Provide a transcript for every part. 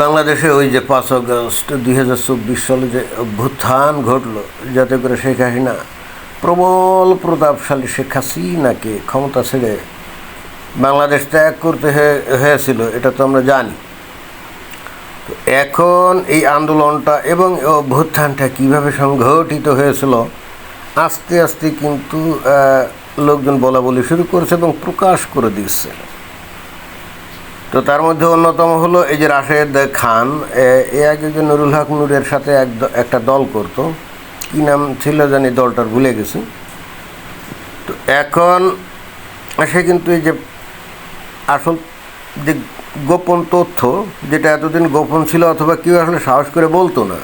বাংলাদেশে ওই যে 5 আগস্ট 2024 সালে যে অভ্যুত্থান ঘটল, যাতে করে শেখ হাসিনা প্রবল প্রতাপশালী শেখ হাসিনাকে ক্ষমতা ছেড়ে বাংলাদেশ ত্যাগ করতে হয়েছিল, এটা তো আমরা জানি। তো এখন এই আন্দোলনটা এবং অভ্যুত্থানটা কীভাবে সংঘটিত হয়েছিল আস্তে আস্তে কিন্তু লোকজন বলা বলি শুরু করেছে এবং প্রকাশ করে দিচ্ছে। তো তার মধ্যে অন্যতম হলো এই যে রাশেদ খান, এ আগে যে নুরুল হক নূরের সাথে একটা দল করত, কী নাম ছিল জানি, দলটার ভুলে গেছি। তো এখন সে কিন্তু এই যে আসল যে গোপন তথ্য, যেটা এতদিন গোপন ছিল অথবা কেউ আসলে সাহস করে বলতো না,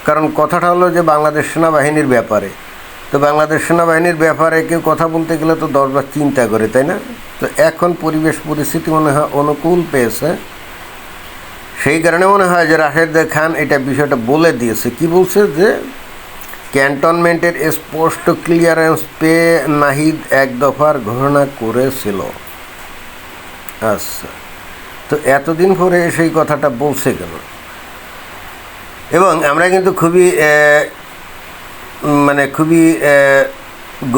কারণ কথাটা হলো যে বাংলাদেশ সেনাবাহিনীর ব্যাপারে। তো বাংলাদেশ সেনাবাহিনীর ব্যাপারে কেউ কথা বলতে গেলে তো 10বার চিন্তা করে, তাই না? তো এখন পরিবেশ পরিস্থিতি মনে হয় অনুকূল পেয়েছে, সেই কারণে মনে হয় যে রাশেদ খান এটা বিষয়টা বলে দিয়েছে। কি বলছে যে ক্যান্টনমেন্টের স্পষ্ট ক্লিয়ারেন্স পেয়ে নাহিদ এক দফার ঘোষণা করেছিল। আচ্ছা, তো এতদিন পরে সেই কথাটা বলছে কেন? এবং আমরা কিন্তু খুবই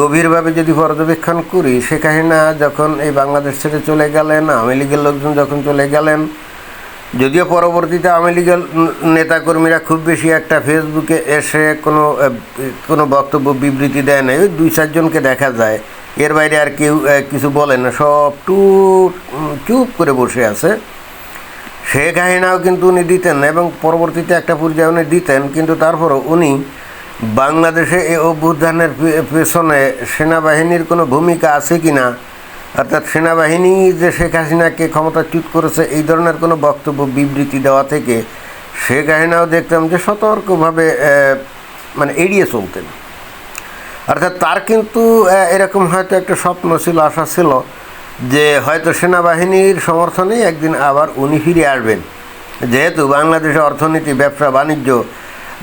গভীরভাবে যদি পর্যবেক্ষণ করি, শেখ হাসিনা যখন এই বাংলাদেশ ছেড়ে চলে গেলেন, আওয়ামী লীগের লোকজন যখন চলে গেলেন, যদিও পরবর্তীতে আওয়ামী লীগের নেতাকর্মীরা খুব বেশি একটা ফেসবুকে এসে কোনো বক্তব্য বিবৃতি দেয় না, ওই 2-4 জনকে দেখা যায়, এর বাইরে আর কেউ কিছু বলে না, সব চুপ করে বসে আছে। শেখ হাসিনাও কিন্তু উনি দিতেন না, এবং পরবর্তীতে একটা পর্যায়ে উনি দিতেন, কিন্তু তারপরও উনি বাংলাদেশে এই অভ্যুত্থানের পেছনে সেনাবাহিনীর কোনো ভূমিকা আছে কি না, অর্থাৎ সেনাবাহিনী যে শেখ হাসিনাকে ক্ষমতাচ্যুত করেছে এই ধরনের কোনো বক্তব্য বিবৃতি দেওয়া থেকে শেখ হাসিনাও দেখতাম যে সতর্কভাবে এড়িয়ে চলতেন। অর্থাৎ তার কিন্তু এরকম হয়তো একটা স্বপ্ন ছিল, আশা ছিল যে হয়তো সেনাবাহিনীর সমর্থনেই একদিন আবার উনি ফিরে আসবেন, যেহেতু বাংলাদেশে অর্থনীতি, ব্যবসা বাণিজ্য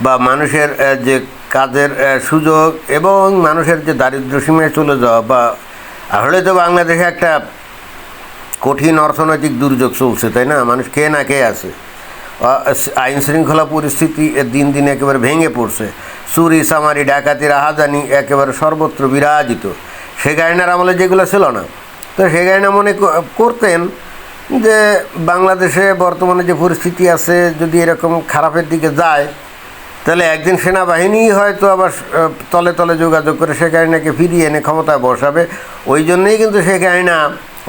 বা মানুষের যে কাজের সুযোগ এবং মানুষের যে দারিদ্র্য সীমায় চলে যাওয়া, বা আসলে তো বাংলাদেশে একটা কঠিন অর্থনৈতিক দুর্যোগ চলছে, তাই না? মানুষ খেয়ে না খেয়ে আছে, আইন শৃঙ্খলা পরিস্থিতি দিন দিন একেবারে ভেঙে পড়ছে, চুরি চামারি ডাকাতি রাহাজানি একেবারে সর্বত্র বিরাজিত। শেখ হাসিনার আমলে যেগুলো ছিল না, তো শেখ হাসিনা মনে করতেন যে বাংলাদেশে বর্তমানে যে পরিস্থিতি আছে, যদি এরকম খারাপের দিকে যায় তাহলে একদিন সেনাবাহিনী হয়তো আবার তলে তলে যোগাযোগ করে শেখ হাসিনাকে ফিরিয়ে এনে ক্ষমতায় বসাবে। ওই জন্যই কিন্তু শেখ হাসিনা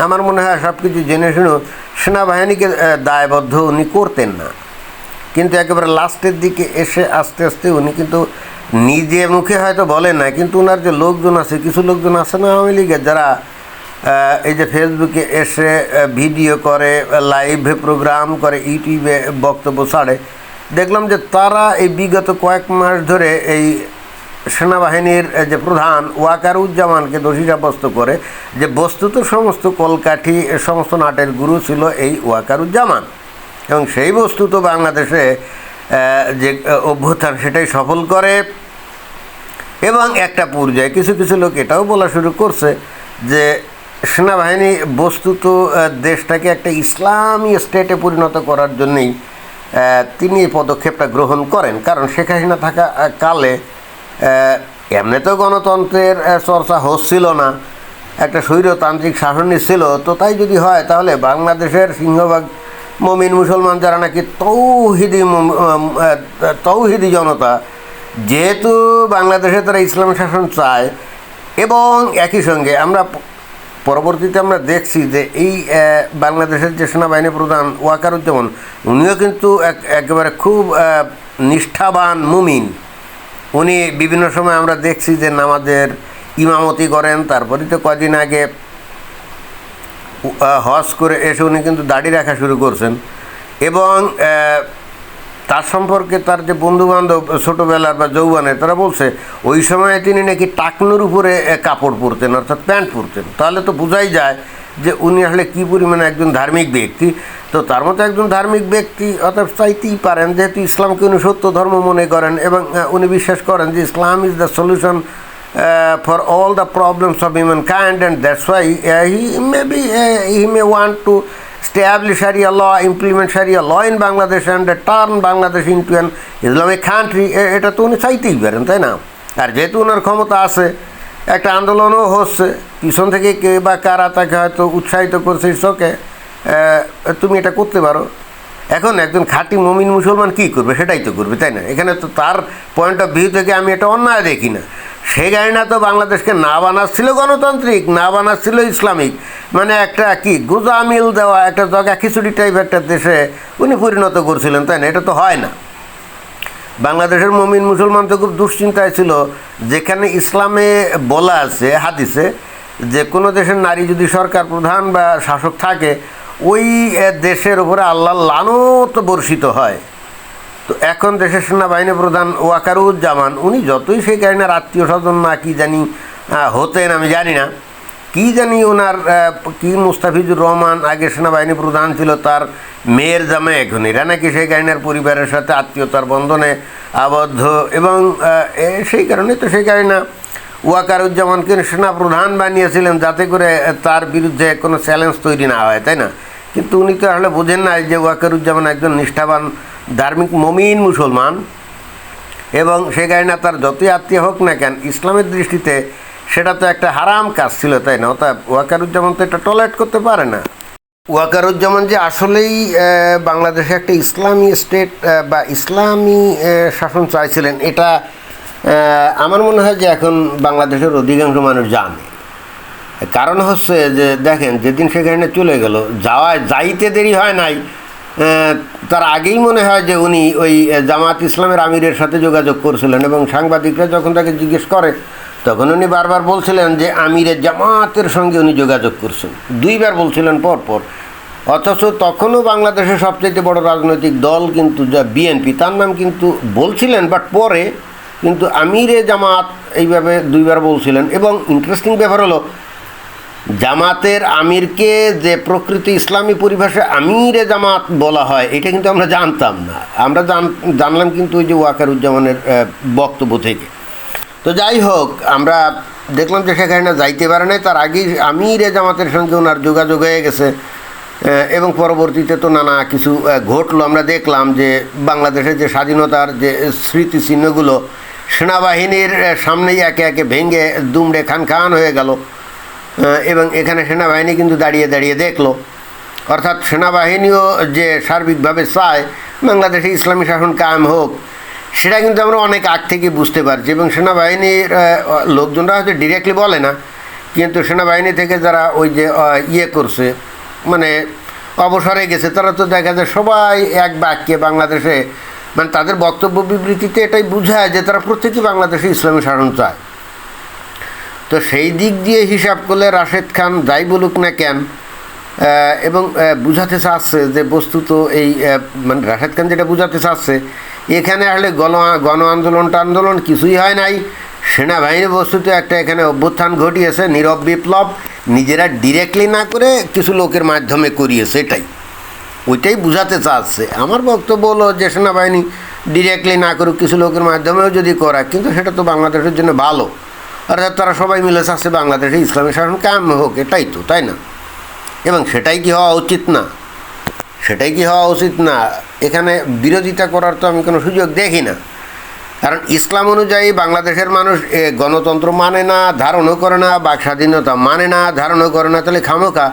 আমার মনে হয় সব কিছু জেনে শুনেও সেনাবাহিনীকে দায়বদ্ধ উনি করতেন না, কিন্তু একেবারে লাস্টের দিকে এসে আস্তে আস্তে উনি কিন্তু নিজে মুখে হয়তো বলেন না, কিন্তু ওনার যে লোকজন আছে, কিছু লোকজন আছে না আওয়ামী লীগের, যারা এই যে ফেসবুকে এসে ভিডিও করে, লাইভে প্রোগ্রাম করে, ইউটিউবে বক্তব্য ছাড়ে, দেখলাম যে তারা এই বিগত কয়েক মাস ধরে এই সেনাবাহিনীর যে প্রধান ওয়াকারুজ্জামানকে দোষী সাব্যস্ত করে, যে বস্তুত সমস্ত কলকাঠি, সমস্ত নাটের গুরু ছিল এই ওয়াকারুজ্জামান, এবং সেই বস্তুত বাংলাদেশে যে অভ্যুত্থান সেটাই সফল করে। এবং একটা পর্যায়ে কিছু কিছু লোক এটাও বলা শুরু করছে যে সেনাবাহিনী বস্তুত দেশটাকে একটা ইসলামী স্টেটে পরিণত করার জন্যই তিনি এই পদক্ষেপটা গ্রহণ করেন। কারণ শেখ হাসিনা থাকা কালে এমনিতেও গণতন্ত্রের চর্চা হচ্ছিল না, একটা স্বৈরতান্ত্রিক শাসনই ছিল। তো তাই যদি হয় তাহলে বাংলাদেশের সিংহভাগ মমিন মুসলমান, যারা নাকি তৌহিদি জনতা, যেহেতু বাংলাদেশে তারা ইসলাম শাসন চায়, এবং একই সঙ্গে আমরা পরবর্তীতে আমরা দেখছি যে এই বাংলাদেশের যে সেনাবাহিনী প্রধান ওয়াকারুজ্জামান, উনিও কিন্তু একেবারে খুব নিষ্ঠাবান মুমিন। উনি বিভিন্ন সময় আমরা দেখছি যে নামাজের ইমামতি করেন। তারপরে তো কদিন আগে হজ করে এসে উনি কিন্তু দাড়ি রাখা শুরু করছেন, এবং তার সম্পর্কে তার যে বন্ধুবান্ধব ছোটোবেলার বা যৌবনের, তারা বলছে ওই সময়ে তিনি নাকি টাকনুর উপরে কাপড় পরতেন, অর্থাৎ প্যান্ট পরতেন। তাহলে তো বোঝাই যায় যে উনি আসলে কী পরিমাণে একজন ধার্মিক ব্যক্তি। তো তার মতো একজন ধার্মিক ব্যক্তি অর্থাৎ চাইতেই পারেন, যেহেতু ইসলামকে উনি সত্য ধর্ম মনে করেন, এবং উনি বিশ্বাস করেন যে Islam is the solution for all the problems of humankind, and that's why he may want to establish Sharia law, implement Sharia law in Bangladesh and turn Bangladesh into an Islamic country, এটা তো উনি চাইতেই পারেন, তাই না? আর যেহেতু ওনার ক্ষমতা আছে, একটা আন্দোলনও হচ্ছে, পিছন থেকে কে বা কারা তাকে হয়তো উৎসাহিত করছে, ওকে তুমি এটা করতে পারো। এখন একজন খাঁটি মুমিন মুসলমান কী করবে? সেটাই তো করবে, তাই না? এখানে তো তার পয়েন্ট অফ ভিউ থেকে আমি এটা অন্যায় দেখি না। সেই গাড়িটা তো বাংলাদেশকে না বানাচ্ছিল গণতান্ত্রিক, না বানাচ্ছিল ইসলামিক, মানে একটা কি গোজামিল দেওয়া একটা জগা খিচুড়ি টাইপ একটা দেশে উনি পরিণত করছিলেন, তাই না? এটা তো হয় না। বাংলাদেশের মুমিন মুসলমান তো খুব দুশ্চিন্তায় ছিল, যেখানে ইসলামে বলা আছে হাদিসে যে কোনো দেশের নারী যদি সরকার প্রধান বা শাসক থাকে, ওই দেশের উপরে আল্লাহর লানত বর্ষিত হয়। তো এখন দেশের সেনাবাহিনী প্রধান ওয়াকারুজ্জামান, উনি যতই সেই কারণে আত্মীয় স্বজন না কি জানি হতেন, আমি জানি না, কি জানি ওনার কি মুস্তাফিজুর রহমান আগে সেনাবাহিনী প্রধান ছিল, তার মেয়ের জামাই এখন, এরা নাকি সেই কারণের পরিবারের সাথে আত্মীয়তার বন্ধনে আবদ্ধ, এবং সেই কারণে তো সেই কারণে ওয়াকারুজ্জামানকে সেনা প্রধান বানিয়েছিলেন যাতে করে তার বিরুদ্ধে কোনো চ্যালেঞ্জ তৈরি না হয়, তাই না? কিন্তু উনি তো আসলে বোঝেন না যে ওয়াকারুজ্জামান একজন নিষ্ঠাবান ধার্মিক মমিন মুসলমান, এবং সে কারণে তার যতই আত্মীয় হোক না কেন, ইসলামের দৃষ্টিতে সেটা তো একটা হারাম কাজ ছিল, তাই না? অর্থাৎ ওয়াকারুজ্জামান তো এটা টলারেট করতে পারে না। ওয়াকারুজ্জামান যে আসলেই বাংলাদেশে একটা ইসলামী স্টেট বা ইসলামী শাসন চাইছিলেন, এটা আমার মনে হয় যে এখন বাংলাদেশের অধিকাংশ মানুষ জানে। কারণ হচ্ছে যে দেখেন, যেদিন সেখানে চলে গেল, যাইতে দেরি হয় নাই, তার আগেই মনে হয় যে উনি ওই জামাত ইসলামের আমিরের সাথে যোগাযোগ করছিলেন, এবং সাংবাদিকরা যখন তাকে জিজ্ঞেস করে তখন উনি বারবার বলছিলেন যে আমিরের জামাতের সঙ্গে উনি যোগাযোগ করছেন, দুইবার বলছিলেন পরপর। অথচ তখনও বাংলাদেশের সবচেয়ে বড় রাজনৈতিক দল কিন্তু যা বিএনপি, তার নাম কিন্তু বলছিলেন, বাট পরে কিন্তু আমিরে জামাত এইভাবে দুইবার বলছিলেন। এবং ইন্টারেস্টিং ব্যাপার হলো, জামাতের আমিরকে যে প্রকৃতি ইসলামী পরিভাষায় আমিরে জামাত বলা হয়, এটা কিন্তু আমরা জানতাম না। আমরা জানলাম কিন্তু ওই যে ওয়াকারুজ্জামানের বক্তব্য থেকে। তো যাই হোক, আমরা দেখলাম যে সেখানে যাইতে পারে নাই, তার আগেই আমিরে জামাতের সঙ্গে ওনার যোগাযোগ হয়ে গেছে, এবং পরবর্তীতে তো নানা কিছু ঘটলো। আমরা দেখলাম যে বাংলাদেশের যে স্বাধীনতার যে স্মৃতিচিহ্নগুলো সেনাবাহিনীর সামনেই একে একে ভেঙে দুমড়ে খান হয়ে গেল, এবং এখানে সেনাবাহিনী কিন্তু দাঁড়িয়ে দাঁড়িয়ে দেখলো। অর্থাৎ সেনাবাহিনীও যে সার্বিকভাবে চায় বাংলাদেশে ইসলামী শাসন কায়েম হোক, সেটা কিন্তু আমরা অনেক আগ থেকে বুঝতে পারছি। এবং সেনাবাহিনীর লোকজনরা হয়তো ডিরেক্টলি বলে না, কিন্তু সেনাবাহিনী থেকে যারা ওই যে করছে, মানে অবসরে গেছে, তারা তো দেখা যায় সবাই এক বাক্যে বাংলাদেশে, মানে তাদের বক্তব্য বিবৃতিতে এটাই বোঝায় যে তারা প্রত্যেকেই বাংলাদেশে ইসলামী শাসন চায়। তো সেই দিক দিয়ে হিসাব করলে রাশেদ খান যাই বলুক না কেন, এবং বুঝাতে চাচ্ছে যে বস্তুত এই মানে রাশেদ খান যেটা বুঝাতে চাচ্ছে, এখানে আসলে গণ আন্দোলন কিছুই হয় নাই। সেনাবাহিনী বস্তুত একটা এখানে অভ্যুত্থান ঘটিয়েছে, নীরব বিপ্লব, নিজেরা ডিরেক্টলি না করে কিছু লোকের মাধ্যমে করিয়েছে, ওইটাই বুঝাতে চাচ্ছে। আমার বক্তব্য হলো যে সেনাবাহিনী ডিরেক্টলি না করুক, কিছু লোকের মাধ্যমেও যদি করা, কিন্তু সেটা তো বাংলাদেশের জন্য ভালো। অর্থাৎ তারা সবাই মিলে চাচ্ছে বাংলাদেশে ইসলামী শাসন কায়েম হোক, এটাই তো, তাই না? এবং সেটাই কি হওয়া উচিত না? এখানে বিরোধিতা করার তো আমি কোনো সুযোগ দেখি না। কারণ ইসলাম অনুযায়ী বাংলাদেশের মানুষ গণতন্ত্র মানে না, ধারণও করে না, বাক স্বাধীনতা মানে না, ধারণও করে না। তাহলে খামোকা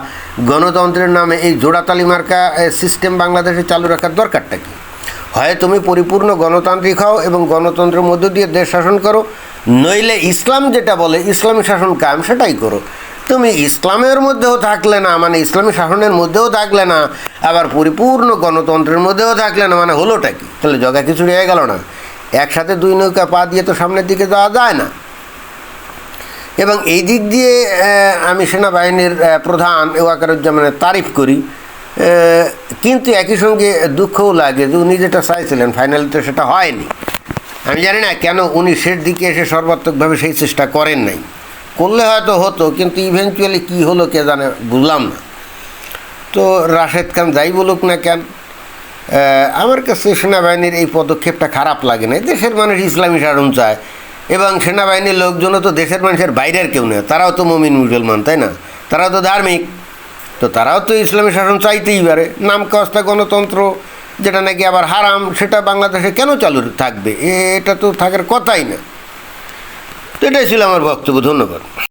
গণতন্ত্রের নামে এই জোড়াতালি মার্কা সিস্টেম বাংলাদেশে চালু রাখার দরকারটা কী? হয় তুমি পরিপূর্ণ গণতান্ত্রিক হও এবং গণতন্ত্রের মধ্য দিয়ে দেশ শাসন করো, নইলে ইসলাম যেটা বলে ইসলামী শাসন কায়েম সেটাই করো। তুমি ইসলামের মধ্যেও থাকলে না, মানে ইসলামী শাসনের মধ্যেও থাকলে না, আবার পরিপূর্ণ গণতন্ত্রের মধ্যেও থাকলে না, মানে হলোটা কি? তাহলে জগা খিচুড়ি হয়ে গেল না? একসাথে দুই নৌকা পা দিয়ে তো সামনের দিকে যাওয়া যায় না। এবং এই দিক দিয়ে আমি সেনাবাহিনীর প্রধান ওয়াকারুজ্জামানের তারিফ করি, কিন্তু একই সঙ্গে দুঃখও লাগে যে উনি যেটা চাইছিলেন ফাইনালি তো সেটা হয়নি। আমি জানি না কেন উনি শেষ দিকে এসে সর্বাত্মকভাবে সেই চেষ্টা করেন নাই। করলে হয়তো হতো, কিন্তু ইভেনচুয়ালি কী হলো কে জানে, বুঝলাম না। তো রাশেদ খান যাই বলুক না কেন, আমার কাছে সেনাবাহিনীর এই পদক্ষেপটা খারাপ লাগে না। দেশের মানুষ ইসলামী শাসন চায়, এবং সেনাবাহিনীর লোকজনও তো দেশের মানুষের বাইরের কেউ নেই, তারাও তো মুমিন মুসলমান, তাই না? তারাও তো ধার্মিক। তো তারাও তো ইসলামী শাসন চাইতেই পারে। নাম কাস্তা গণতন্ত্র যেটা নাকি আবার হারাম, সেটা বাংলাদেশে কেন চালু থাকবে? এটা তো থাকার কথাই না। তো এটাই ছিল আমার বক্তব্য। ধন্যবাদ।